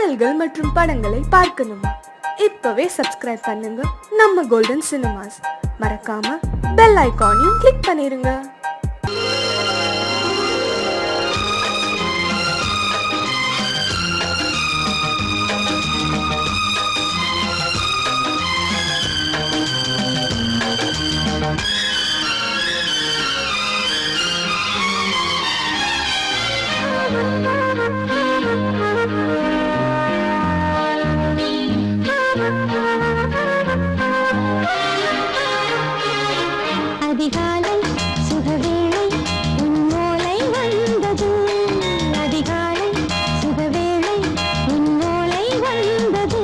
பாடல்கள் மற்றும் படங்களை பார்க்கணுமா? இப்பவே சப்ஸ்கிரைப் பண்ணுங்க நம்ம கோல்டன் சினிமாஸ். மறக்காம பெல் ஐகானையும் கிளிக் பண்ணிருங்க. அதிகாலை சுகவேளை உன்னோலை வந்தது. அதிகாலை சுகவேளை உன்னோலை வந்தது.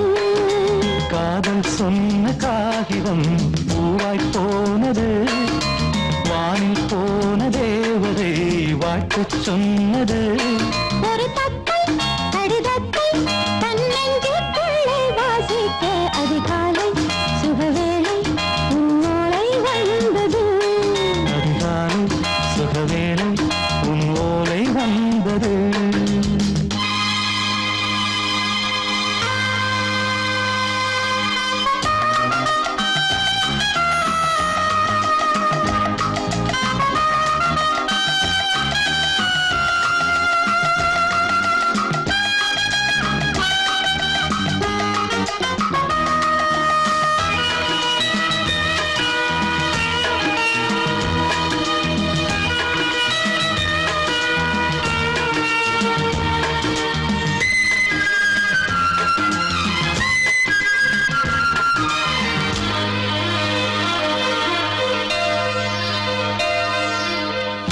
காதல் சொன்ன காகிதம் பூவாய் போனது. வானில் போன தேவதை வாழ்த்து சொன்னது. ஒரு தத்தை கடிதத்தை தன்னெஞ்சுக்குள்ளே வாசிக்க அதிகாலை சுகவேளை உன்னோலை வந்தது. அதிகாலை சுகவேளை உன் ஓலை வந்தது.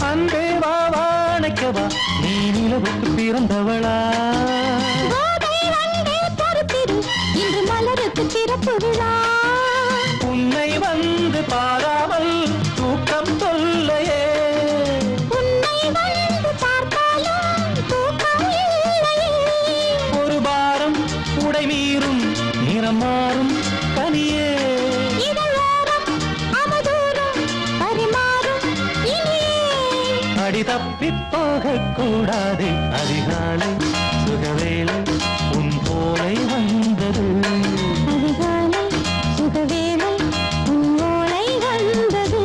அன்பே வா வாழைக்கவா, நீ நிலவுக்கு பிறந்தவளா? கோதை வந்தே பொறுத்திரு, இன்று மலருக்கு திறப்பு விழா. உன்னை வந்து பாராமல் தூக்கம் தொல்லையே. உன்னை வந்து பார்த்தாலும் தூக்கம் இல்லையே. ஒரு பாரம் உடை மீறும் நிறம் மாறும் கனியே. இதழோரம் அமுதூரம் பரிமாறும் இனியே. அடி தப்பிப் போகக் கூடாது. அதிகாலை சுகவேளை உன் போலை வந்தது. அதிகாலை சுகவேளை உன்னோலை வந்தது.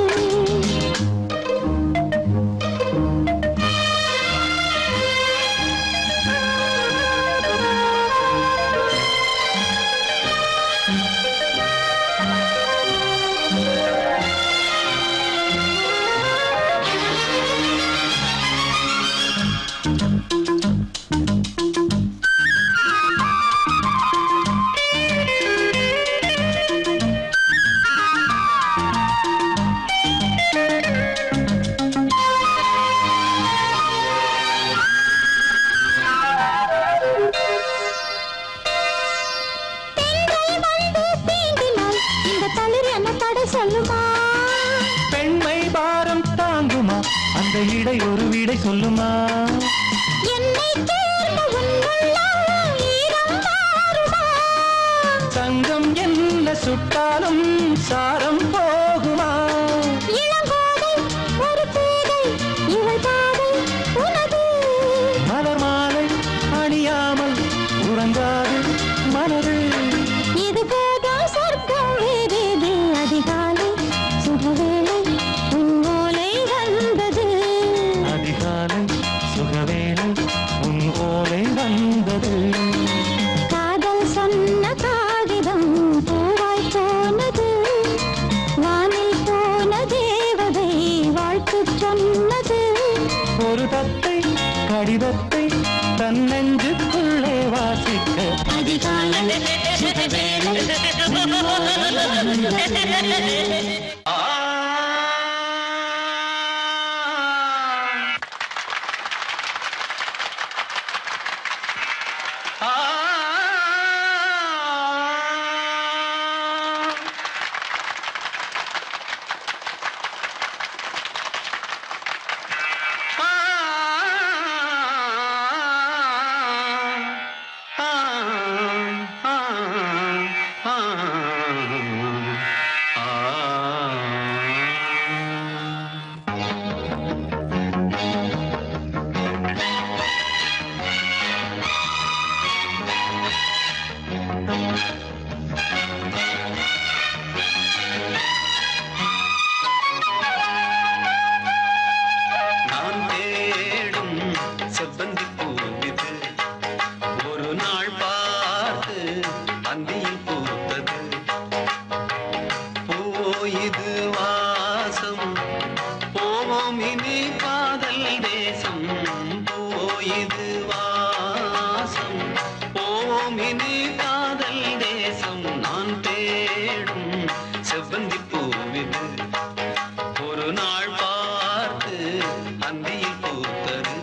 பெண்கள் வந்து தீண்டினால் இந்த தளிர் என்ன தடை சொல்லுமா? பெண்மை பாரம் தாங்குமா? அந்த இடை ஒரு விடை சொல்லுமா? என்னை தேர்ந்த உன் உள்ளம் ஈரம் மாறுமா? தங்கம் என்ன சுட்டாலும் சாரம் போகுமா? இளங்கோதை ஒரு பேதை இவள் பாதை உனது. மலர் மாலை அணியாமல் உறங்காது மனது. இது போதும் சொர்க்கம் வேறேது. அதிகாலை சுகவேளை உன்னோலை வந்தது. அதிகாலை சுகவேளை உன் ஓலை வந்தது. இனி காதல் தேசம் நான் தேடும் செவ்வந்தி பூவிது ஒரு நாள் பார்த்து அந்தியில் பூத்தது.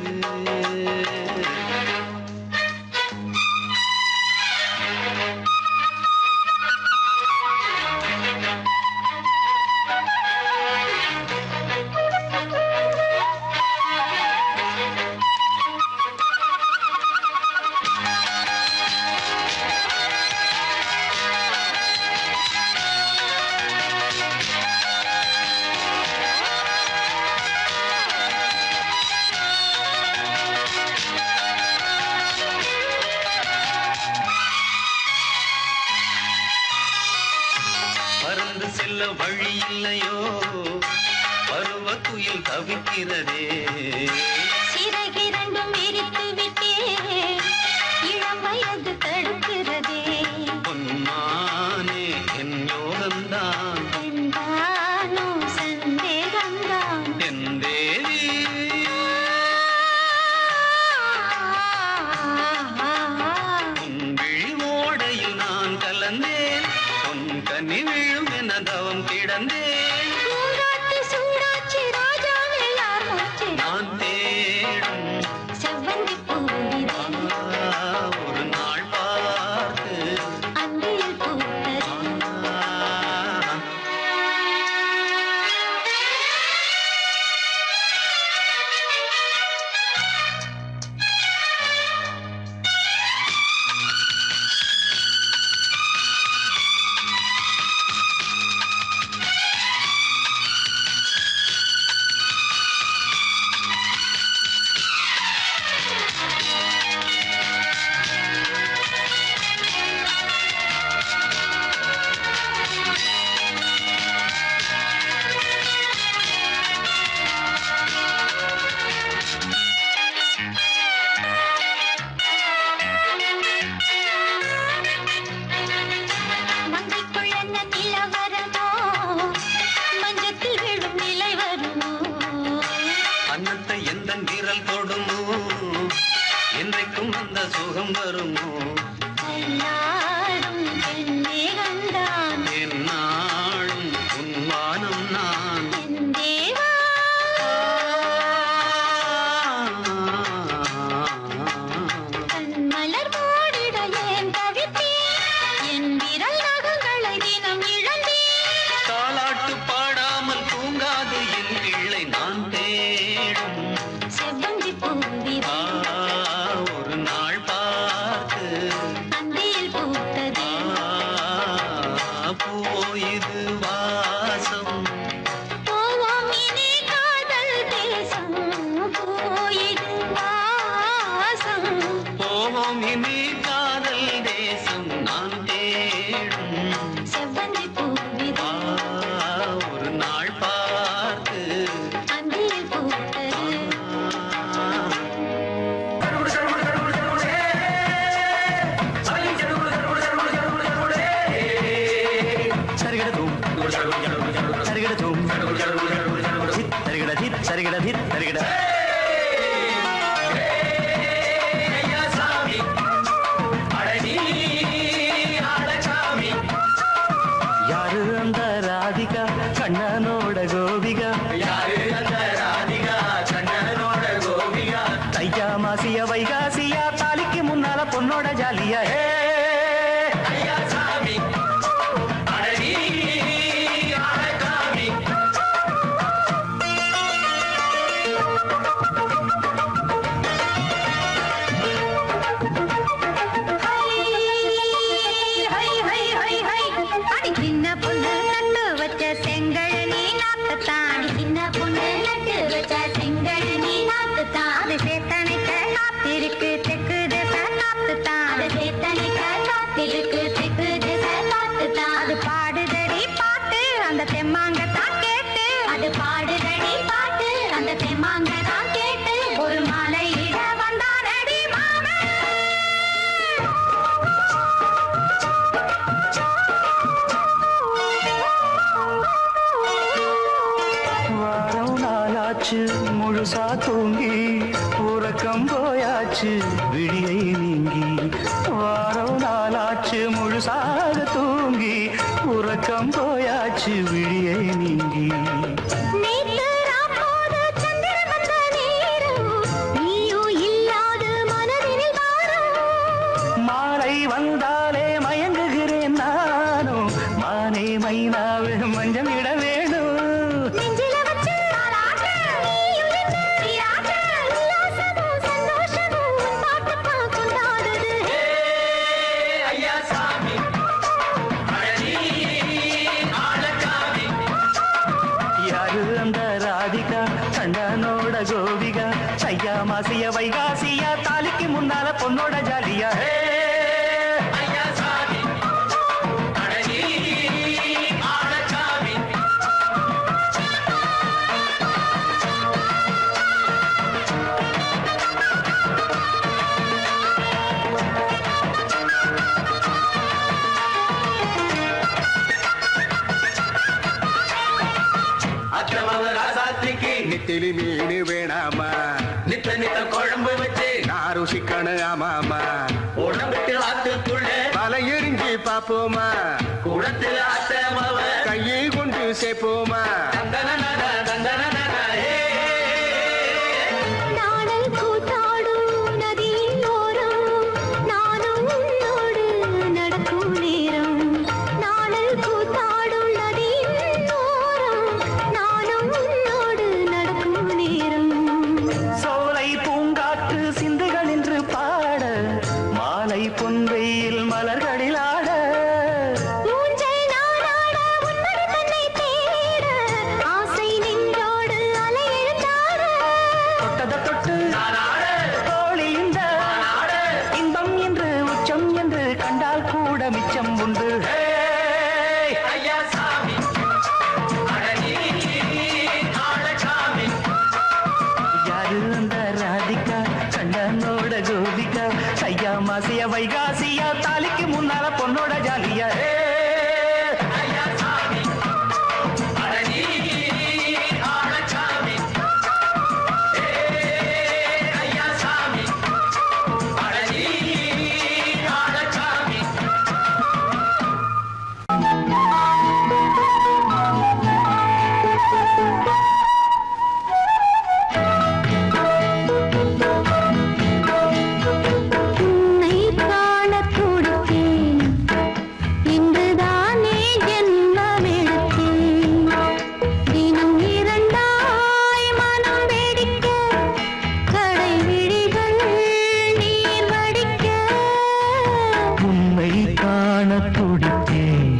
பறந்து செல்ல வழி இல்லையோ பருவ குயில் தவிக்கிறதே. சிறகிரண்டும் விரித்து விட்டே இளம் வயது தடுக்கிறதே. பொன்மானே என் யோகம்தான் என்றானோ சந்தேகம்தான் என் தேவி. உன் விழி ஓடையில் நான் கலந்தேன் உன் கனி விழும் என தவம் கிடந்தேன். பூங்காத்து சூடாச்சி ராஜாவே யார் மூச்சு நான் தேடும் செவ்வந்தி பூவிதே ஒரு நாள் பார்த்து அந்தியில் பூத்தது. மங்கைக்குள் என்ன நிலவரமோ மஞ்சத்தில் விழும் நிலை வருமோ. அன்னத்தை எந்த விரல் தொடுமோ என்றைக்கும் அந்த சுகம் வருமோ. எல்லாரும் பெண்ணே கண்டான் என்னாலும் உன்வானம் நான் என் தேவா. கண் மலர் மூடிட ஏன் தவித்தேன் என் விரல் நகங்களை தினம் இழந்தேன். தாலாட்டு பாடாமல் தூங்காது என் பிள்ளை நான் தேடும் செவ்வந்தி பூவிதே ஒரு நாள் பார்த்து அந்தியில் பூத்தது. பூவோ இது வாசம் போவோம் இனி காதல் தேசம் போயிடு வாசம். போவோம் இனி காதல் தேசம் நான் தேடும் செவ்வந்தி பூவிதே ஒரு நாள் பார்த்து அந்தியில் பூத்தது. யாரு அந்த ராதிகா கண்ணனோட கோபிகா? யாரு அந்த ராதிகா கண்ணனோட கோபிகா? தையா மாசிய வைகாசியா தாலிக்கு முன்னால பொண்ணோட ஜாலியா. ஐயா சாமி அடடி ஆடகாமி. அடி சின்ன பொண்ணு நட்டு வச்ச செங்கழனி நாத்துத்தான். சின்ன பொண்ணு நட்டு வச்ச செங்கழனி நாத்துத்தான். அது சேத்தனைக்க காத்திருக்கு தெற்கு திசை நாத்துத்தான். அது சேத்தனைக்க காத்திருக்கு தெற்கு திசை நாத்துத்தான். அது பாடுதடி பாட்டு அந்த தெம்மாங்கத்தான் கேட்டு. அது பாடுதடி பாட்டு அந்த தெம்மாங்கத்தான் கேட்டு. ஒரு மாலையிட வந்தானடி மாமன். வாரம் நாளாச்சு முழுசா தூங்கி உறக்கம் போயாச்சு விழியை நீங்கி. வாரம் முழுசாக தூங்கி உறக்கம் போயாச்சு விழியை நீங்கி நேத்து ராப்போது சந்திரன் வந்த நேரம், நீயோ இல்லாத மனதினில் வாரம். மாலை வந்தாலே மயங்குகிறேன் நானும் மானே மைனாவே மஞ்சம் இட வேணும் நெஞ்சில வச்சு தாலாட்ட, நீயும் என்று நீராட்ட, உல்லாசமும் சந்தோஷமும் உன் பாட்டுத்தான் கொண்டாடுது. ஐயா சாமி அழகி ஆளக்காமி யாரு அந்த ராதிகா கண்டனோட கோபிகா ஐயா மாசிய வைகாசியா தாலிக்கு முன்னால பொண்ணோட ஜாலியா ஐயா சாமி அழகி ஆளக்காமி அக்கிரமவ ராசாத்திக்கு நெத்திலி மீன் வேணாமா நித்த நித்த குழம்பு வச்சு நான் ருசிக்கணும் ஆமாமா உடம்புக்கு ஆத்துக்குள்ள பல எரிஞ்சு பாப்போமா குடத்துல அத்தமவ கையை கொண்டு சேர்ப்போமா தந்தனனன தந்தனனன ஏ நாடல் கூத்தாடும் நதியின் ஓரம், நானும் உன்னோடு நடக்கும் நேரம். நாடல் கூத்தாடும் நதியின் ஓரம், நானும் உன்னோடு நடக்கும் நேரம். சோலை பூங்காற்று சிந்துகள் என்று பாட மாலை பொன்வெயில் மலர்களில் ஆட ஊஞ்சல் நாடாட உன்மடி தன்னை தேட, ஆசை நெஞ்சோடு அலை எழுந்தாட. தொட்டத தொட்டு நானாட தோழி இந்த நானாட இன்பம் என்று உச்சம் என்று கண்டால் கூட மிச்சம் உண்டு ஐயா சாமி அழகி ஆளக்காமி யாரு அந்த ராதிகா கண்டனோட கோபிகா ஐயா மாசிய வைகாசியா தாலிக்கு முன்னால பொண்ணோட ஜாலியா ஐயா சாமி அழகி ஆளக்காமி ஐயா சாமி அழகி ஆளக்காமி உன்னை காணத் துடித்தேன், இன்றுதானே ஜென்மமெடுத்தேன். தினம் இரண்டாய் மனம் வெடிக்க, கடை விழிகள் நீர் வடிக்க. உன்னை காண துடித்தேன்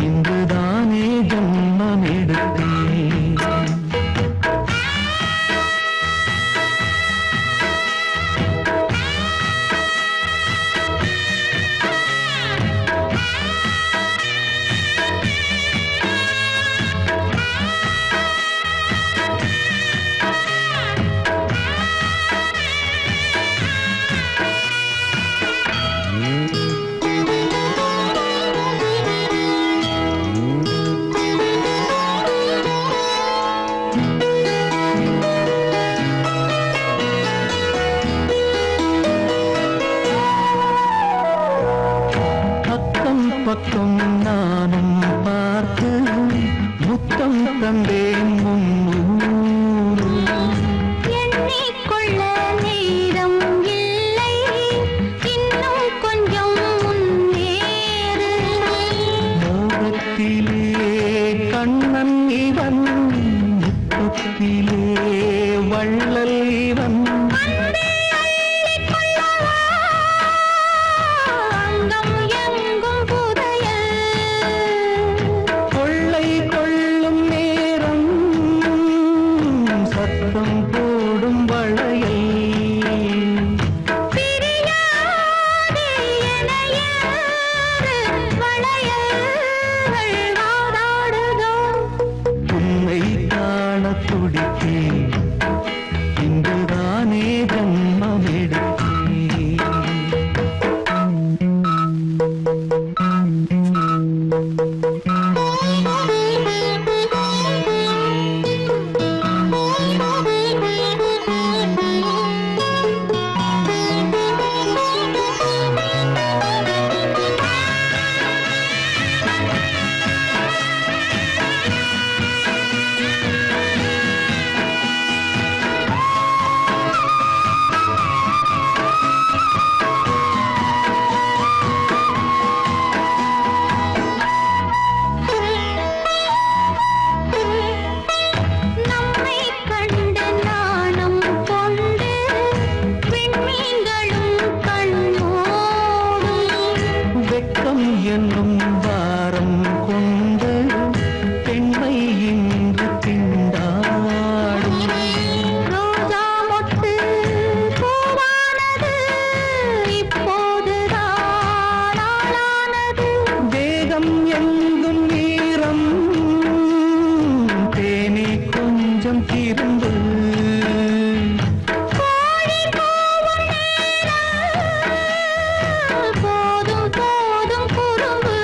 இன்றுதானே ஜன்மம் எடுத்தேன் அக்கம் பக்கம் நானும் பார்த்து முத்தம் தந்தேன் முன்னூறு எண்ணிக்கொள்ள நேரம் இல்லை, இன்னும் கொஞ்சம் முன்னேறு. மோகத்திலே கண்ணன் இவன் முத்தத்திலே வள்ளல் இவன் அன்பே அள்ளிக் கொள்ளவா, அங்கம் எங்கும் புதையல். கொள்ளை கொள்ளும் நேரம் சத்தம் போடும் வளையல் பிரியாதே என யாரு வளையல்கள் வாதாடுதோ. உன்னை காண துடித்தேன் இன்றுதானே ஜன்மம் எடுத்தேன் கோபம் என்னும் வாரம் கொண்டு பெண்மை இன்று திண்டாடும். ரோஜா மொட்டு பூவானது இப்போதுதான் ஆளானது. வேகம் எங்கும் நீரம் தேனி கொஞ்சம் திருந்து. கோழி கூவும் நேரம் போதும் போதும் குறும்பு.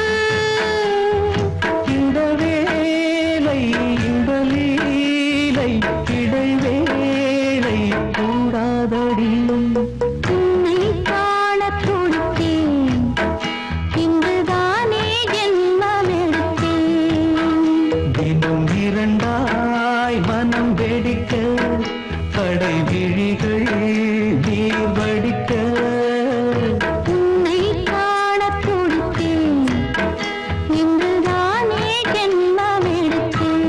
இந்த வேலை இந்த லீலை இடைவேளை கூடாதடி. உன்னை காணத் துடித்தேன், இன்றுதானே ஜென்மமெடுத்தேன். தினம் இரண்டாய் மனம் வெடிக்க கடை விழிகள் நீர் வடிக்க. உன்னை காணத் துடித்தேன், இன்றுதானே ஜென்மமெடுத்தேன்.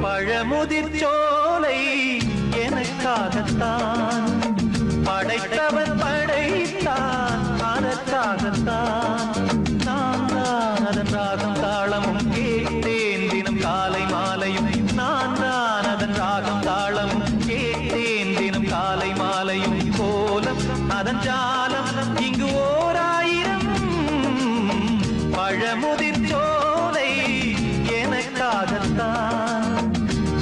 பழமுதிர் சோலை எனக்காகத்தான் படைத்தவன் படைத்தான் அதற்காகத்தான். நான் தான் அதன் ராகம் தாளமும் கேட்டேன் தினம் காலை மாலையும். நான் தான் அதன் ராகம் தாளமும் கேட்டேன் தினம் காலை மாலையும். கோலம் அதன் ஜாலம் இங்கு ஓராயிரம். பழமுதிர் சோலை எனக்காகத்தான்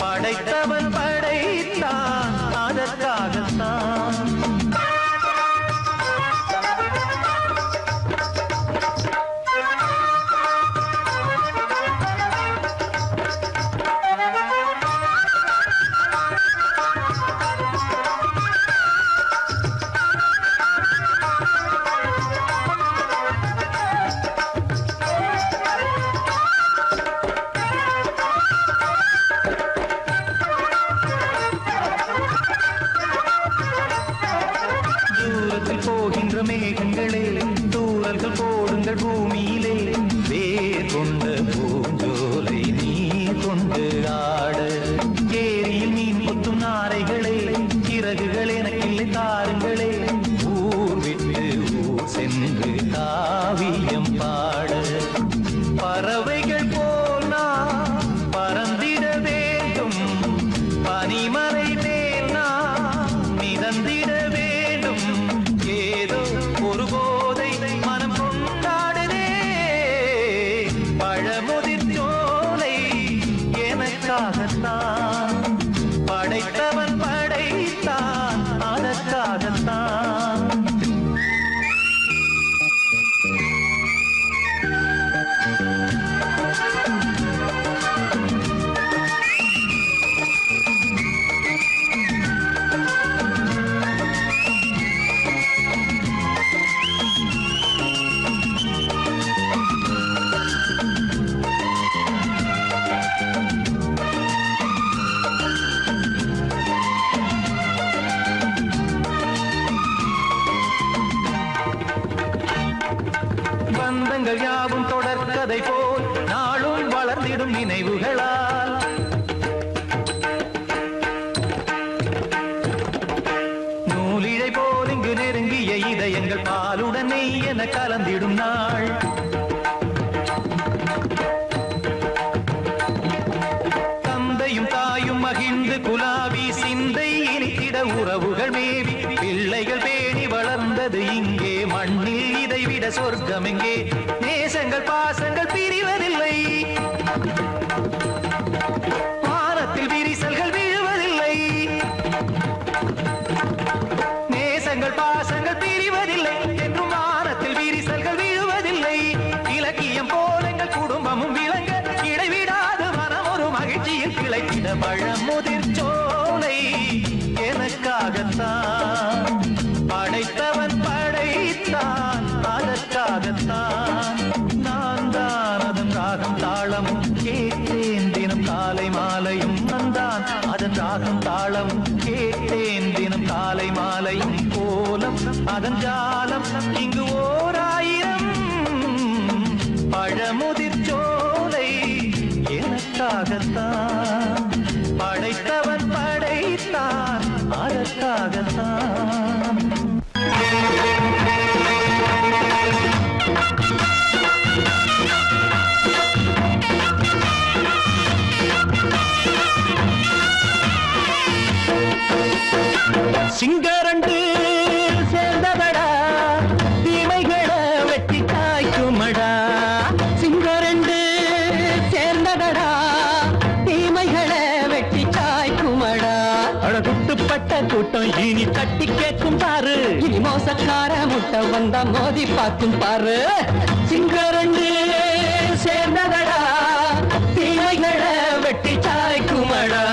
படைத்தவன் படைத்தான் அதற்காகத்தான். தூரத்தில் போகின்ற மேகங்களே தூரல்கள் போடுங்கள் பூமியிலே. வேர் கொண்ட பூஞ்சோலை நீ கொண்டு ஆட. ஏரியில் மீன் கொத்தும் நாரைகளே இறகுகள் எனக்கில்லை தாருங்களே. ஊர் விட்டு ஊர் சென்று காவியம் பாட. பறவைகள் போல் நான் பறந்திட வேண்டும். பனிமலை மேல் நான் மிதந்திட வேண்டும். ஏதோ ஒரு போதை மனம் கொண்டாடுதே. பழமுதிர் சோலை எனக்காகத்தான் படைத்தவன் படைத்தான் அதற்காகத்தான். பந்தங்கள் யாவும் தொடர்கதை போல் நாளும் வளர்ந்திடும் நினைவுகளால். நூலிழை போல் இங்கு நெருங்கிய இதயங்கள் பாலுடன் நெய் என கலந்திடும் நாள். தந்தையும் தாயும் மகிழ்ந்து குலாவி சிந்தை இனித்திட உறவுகள் மேவி பிள்ளைகள் பேணி வளர்ந்தது இங்கே மண்ணில். இதைவிட சொர்க்கம் எங்கே? நேசங்கள் பாசங்கள் பிரிவதில்லை. வானத்தில் விரிசல்கள் விழுவதில்லை. நேசங்கள் பாசங்கள் பிரிவதில்லை என்றும் வானத்தில் விரிசல்கள் விழுவதில்லை. இலக்கியம் போல எங்கள் குடும்பமும் விளங்க இடைவிடாது மனம் ஒரு மகிழ்ச்சியில் கிளைத்திட. பழமுதிர் சோலை எனக்காகத்தான் படைத்தவன் படைத்தான் அதன் ஜாலம் இங்கு ஓராயிரம் பழமுதிர் சோலை எனக்காகத்தான் படைத்தவன் படைத்தான் அதற்காகத்தான். சிங்கரண்டு சேர்ந்ததடா தீமைகளை வெட்டி காய்க்குமடா. சிங்கரண்டு சேர்ந்ததடா தீமைகளை வெட்டி காய்க்குமடா. அழகுட்டுப்பட்ட கூட்டம் இனி தட்டி கேட்கும் பாரு. இனி மோசக்கார முட்டை வந்தா மோதி பார்க்கும் பாரு. சிங்கரண்டு சேர்ந்ததடா தீமைகளை வெட்டி காய்க்குமடா.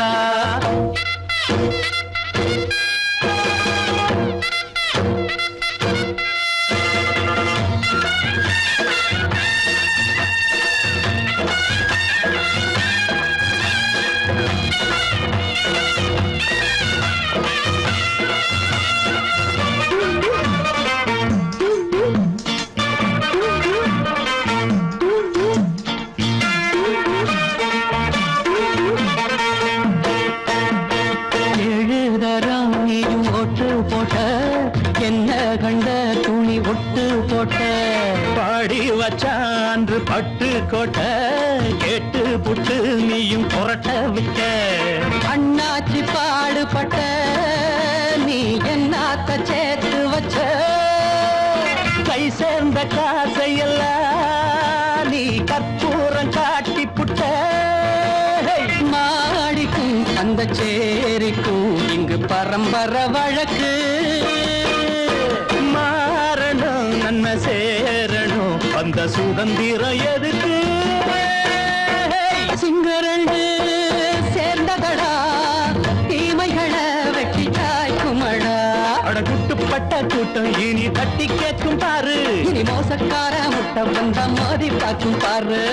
பாடி வச்சான்று பட்டு கோட்டை கேட்டு புட்டு நீயும் புரட்ட விட்ட. அண்ணாச்சி பாடுபட்ட நீ என்னாத்த சேர்த்து வச்ச. கை சேர்ந்த காசையெல்லாம் நீ கற்பூரம் காட்டி புட்ட. மாடிக்கும் அந்த சேரிக்கும் இங்கு பரம்பரை வழக்கு. மாறணும் நன்மை சேரணும் அந்த சுதந்திரம் எதுக்கு. சிங்கரண்டு சேர்ந்ததடா தீமைகளை வெட்டி காய்க்குமடா. அடகுட்டுப்பட்ட கூட்டம் இனி தட்டி கேட்கும் பாரு. இனி மோசக்கார முட்டை வந்த மோதி பார்க்கும் பாரு.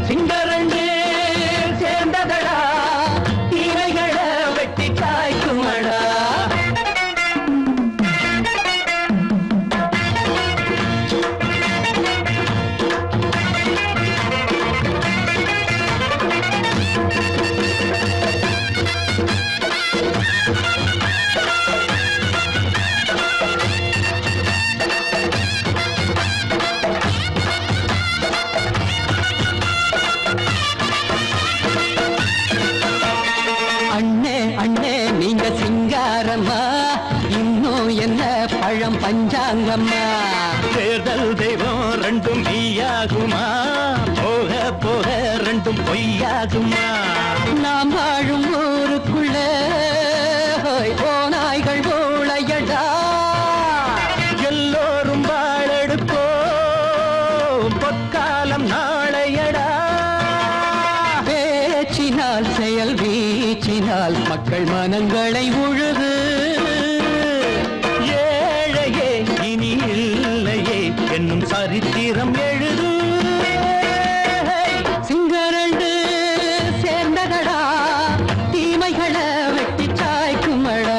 சிங்கரண்டு சேர்ந்ததடா தீமைகளை வெட்டி காய்க்குமடா. பழம் பஞ்சாங்கம்மா. தேர்தல் தெய்வம் ரெண்டும் மெய்யாகுமா போக போக ரெண்டும் பொய்யாகுமா. நாம் வாழும் ஊருக்குள்ள ஓநாய்கள் ஓளையடா. எல்லோரும் வாழெடுப்போ பொற்காலம் நாளையடா. பேச்சினால் செயல் வீச்சினால் மக்கள் மனங்களை உழுது. என்னும் சரித்திரம் எழுது. சிங்கரண்டு சேர்ந்ததடா தீமைகளை வெட்டி சாய்க்குமடா.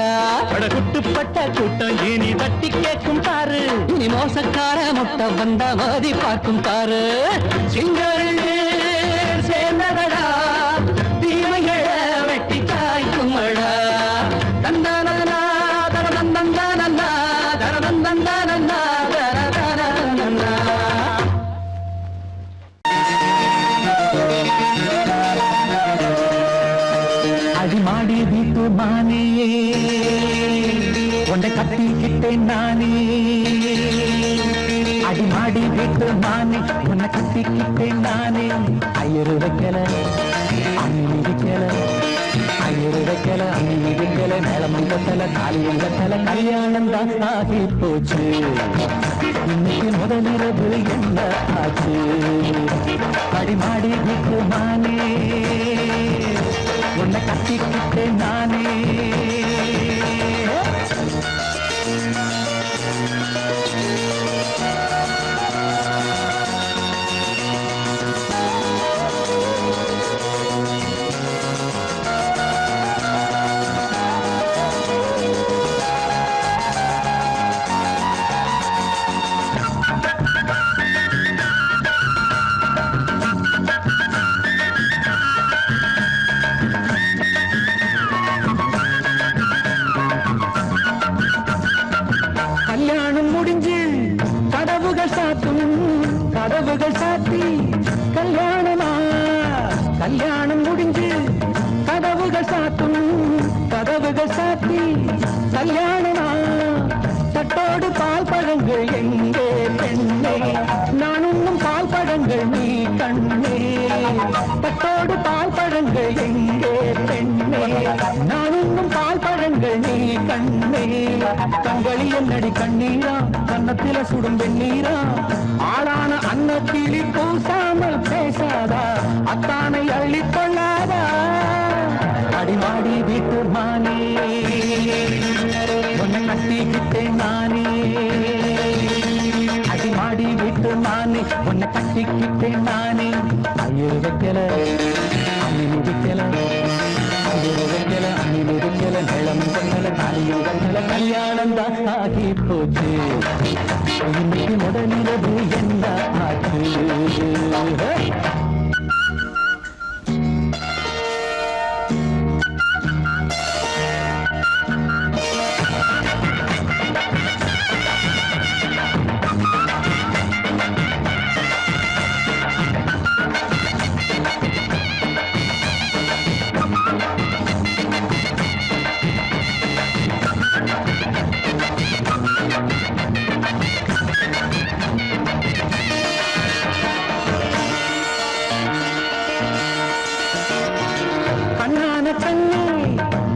அடகுட்டுப்பட்ட கூட்டம் இனி தட்டி கேட்கும் பாரு. இனி மோசக்கார முட்டை வந்த மோதி பார்க்கும் பாரு. சிங்கரண்டு சேர்ந்ததடா தீமைகளை வெட்டி சாய்க்குமடா. தந்தானா தரதந்தந்தானா தரதந்தந்தானா. அடிமாடி வீட்டு மானே உன்னை கட்டிக்கிட்டேன் நானே. அடிமாடி வீட்டு மானே உன்னை கட்டிக்கிட்டேன் நானே. ஐயரு வைக்கல அம்மி வைக்கல ஐயரு வைக்கல அம்மி வைக்கல. மேளமங்கத்தல காளியங்கத்தல கல்யாணம் தான் ஆகி போச்சு. இன்னைக்கு முதலிரவு என்ன ஆச்சு. அடிமாடி வீட்டு மானே உன்னை கட்டிக்கிட்டேன் நானே. முடிஞ்சு கதவுகள் சாத்தும் கதவுகள் சாத்தி கல்யாணமா கல்யாணம் முடிஞ்சு கதவுகள் சாத்தும் கதவுகள் சாத்தி கல்யாணமா தட்டோடு பால் பழங்கள் எங்கே பெண்ணே நான் உண்ணும் பால் பழங்கள் நீ கண்ணே தட்டோடு பால் பழங்கள் எங்கே பெண்ணே நான் உண்ணும் பால் பழங்கள் நீ கண்ணே கண்களி என்னடி கண்ணீரா கன்னத்தில சுடும் வெண்ணீரா ஆளான அன்னக்கிளி பூசாமல் பேசாதா அத்தானை அள்ளிக் கொள்ளாதா அடிமாடி வீட்டு மானே உன்னை கட்டிக்கிட்டேன் நானே அடிமாடி வீட்டு மானே உன்னை கட்டிக்கிட்டேன் நானே ஐயோ வைக்கல அணில் வைக்கல ஐயோ வைக்கல அணில் வைக்கல நிலம் பண்ணல தாலியும் கண்ணல கல்யாணம் தான் ஆகி போச்சு இன்னைக்கு முதலிரவு என்ன ஆச்சு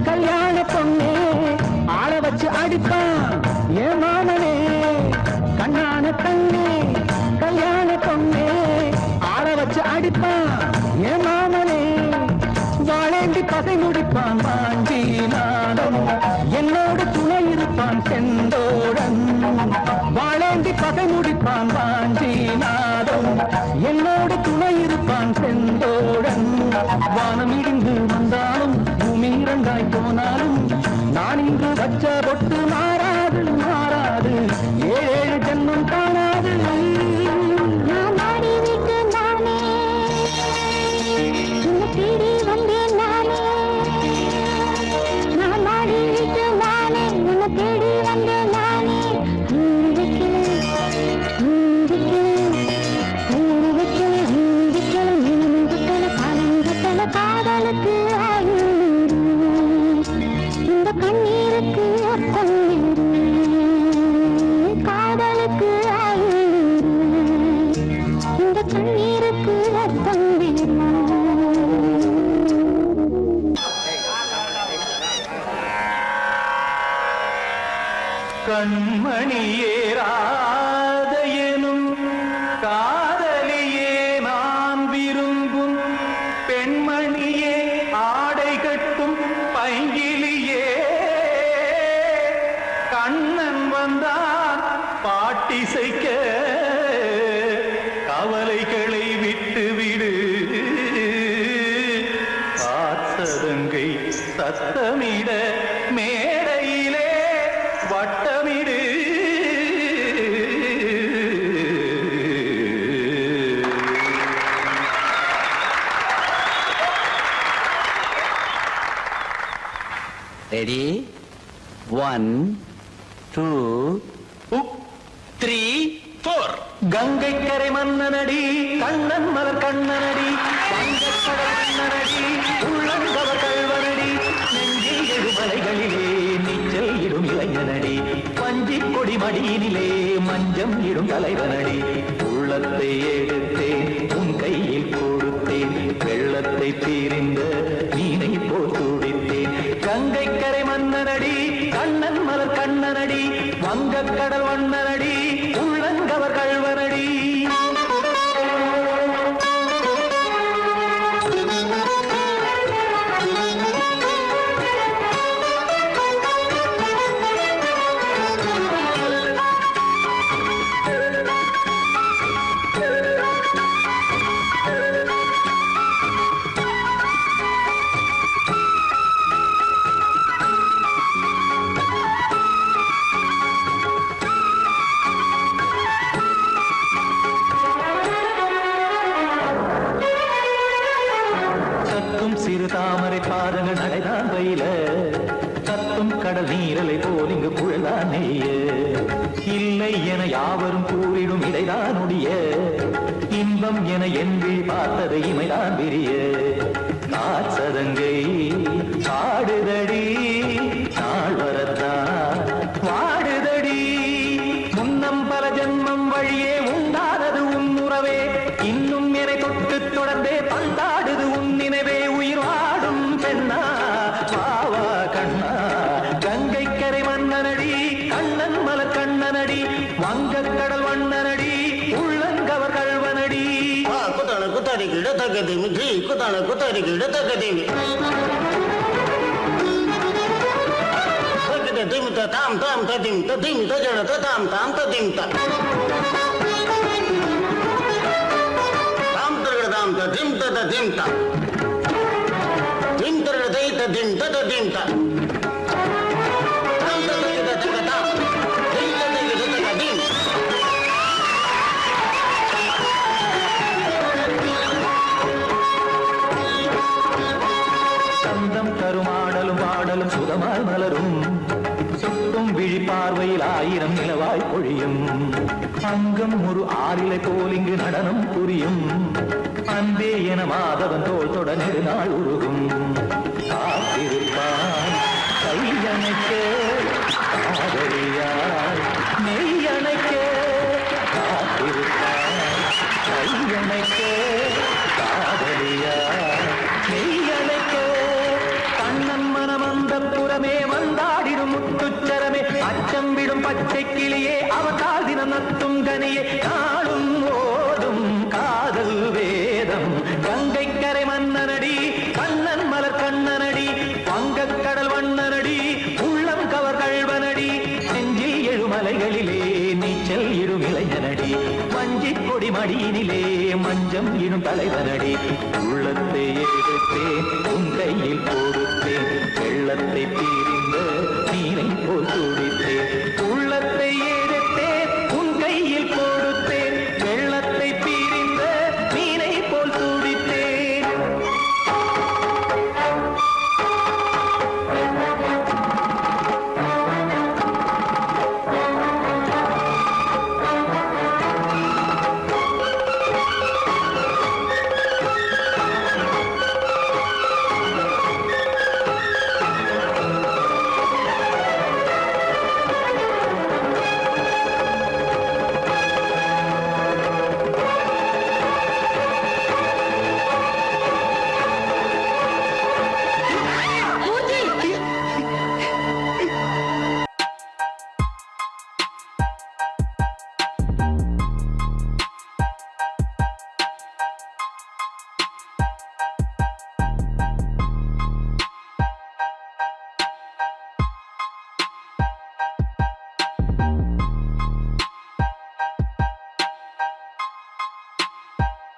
கல்யாண பொண்ணே ஆள வச்சு அடிப்பான் ஏன் மாமனே கண்ணான கண்ணே கல்யாண பொண்ணே ஆள வச்சு அடிப்பான் ஏன் மாமனே வாழேண்டி பகை முடிப்பான் வாஞ்சி நாடம் என்னோடு துணை இருப்பான் செந்தோடன் வாழேண்டி பகை முடிப்பான் வாஞ்சி நாடம் என்னோடு துணை இருப்பான் செந்தோடன் வானம் இடிந்து வந்தாலும் பூமி இரண்டாய் போனாலும் நான் இன்று வச்ச பொட்டு மாறாது மாறாது ஏழு ஜென்மம் காணாது நான் மாடி வீட்டு நானே உன்னை தேடி வந்தேன் நானே நான் மாடி வீட்டு நானே உன்னை தேடி வந்தேன் நானே காதலுக்கு இந்த கண்ணீருக்கு அர்த்தம் காதலுக்கு இந்த கண்ணீருக்கு அர்த்தம் கண்மணியேராத எனும் காதலியே நான் விரும்பும் பெண்மணியே ஆடை கட்டும் பைங்கிலியே கண்ணன் வந்தான் பாட்டிசைக்க கவலைகளை விட்டுவிடு காத்ததங்கை சத்தமிட மேடையிலே வட்டமிடு ரெடி 1 2 3 4 கங்கை கரை மன்னனடி கண்ணன் மலர் கண்ணனடி வங்கக்கடல் மன்னனடி உள்ளங்கவர் கல்வனடி நெஞ்சில் எழுமலைகளிலே நீச்சல் இடும் இளைஞனடி பஞ்சிக் கொடி மடியினிலே மஞ்சம் இடும் தலைவனடி உள்ளத்தை எடுத்தேன் உன் கையில் கொடுத்தேன் வெள்ளத்தை தீரிந்த மீனை போல் துடித்தேன் கங்கை கரை மன்னனடி கண்ணன் மலர் கண்ணனடி வங்கக்கடல் வண்ணனடி உள்ளங்கவர் கல்வனடி என யாவரும் கூறிடும் இடைதான் ஒடிய இன்பம் என என்பி பார்த்தது இமைதான் விரிய காசதங்கை பாடுதடி நாள் வரத்தான் வாடுதடி முன்னம் பல ஜென்மம் வழியே உண்டானது உன் உறவே இன்னும் என்னை தொட்டு தொடர்ந்தே பந்தாடுது உன் நினைவே உயிர் வாடும் பெண்ணா பாவா கண்ணா கங்கை கரை மன்னனடி கண்ணன் மலர் கண்ணனடி வங்கக் கடல் வண்ணனடி உள்ளங்கவர் கல்வனடி ಕುತಣ ಕುತರಿ ಗಿಡ ತಗದಿಮಿ ಧೀ ಕುತಣ ಕುತರಿ ಗಿಡ ತಗದಿಮಿ ತಗದ ದಿಮಿತ ತಾಮ್ ತಾಮ್ ತದಿಮಿತ ದಿಮಿತ ಜಡತ ತಾಮ್ ತಾಮ್ ತದಿಮಿತ ತಾಮ್ ತರಗಡ ತಾಮ್ ತ ದಿಮಿತ ತ ದಿಮಿತ ದಿಮ್ ತರಗಡ ದೈತ ದಿಮಿತ ತ ದಿಮಿತ ತಾಮ್ ತಗದ ತಗ ತಾಮ್ ದಿಮಿತ ತಗದ ತಗ ದಿಮ್ சந்தம் கருமாடலும் பாடலும் சுதமாய் மலரும் சுட்டும் விழி பார்வையில் ஆயிரம் நிலவாய் பொழியும் அங்கம் ஒரு ஆறிலை போல் இங்கு நடனம் புரியும் அன்பே என மாதவன் தோள் தொட நெடுநாள் உருகும் காத்திருப்பான் கையணைக்க காதலியாய் நெய்யணைக்க காத்திருப்பான் கையணைக்க காதலியாய் நெய்யணைக்க கண்ணன் மனமந்த புறமே வந்தாடிடும் முத்துச்சரமே அச்சம் விடும் பச்சை கிளியே அவதால் தினம் நத்தும் கனியே நாளும் ஓதும் காதல் வேதம் கங்கை கரை மன்னனடி கண்ணன் மலர் கண்ணனடி வங்கக் கடல் வண்ணனடி உள்ளம் கவர் கழ்வனடி நெஞ்சில் எழுமலைகளிலே நீச்சல் இடும் இளைஞனடி வஞ்சிக் கொடி மடியினிலே மஞ்சம் இடும் தலைவனடி உள்ளத்தை எடுத்தேன் உன் கையில் கொடுத்தேன் வெள்ளத்தை பிரிந்த நீரை போல் துடித்தேன் உள்ளத்தை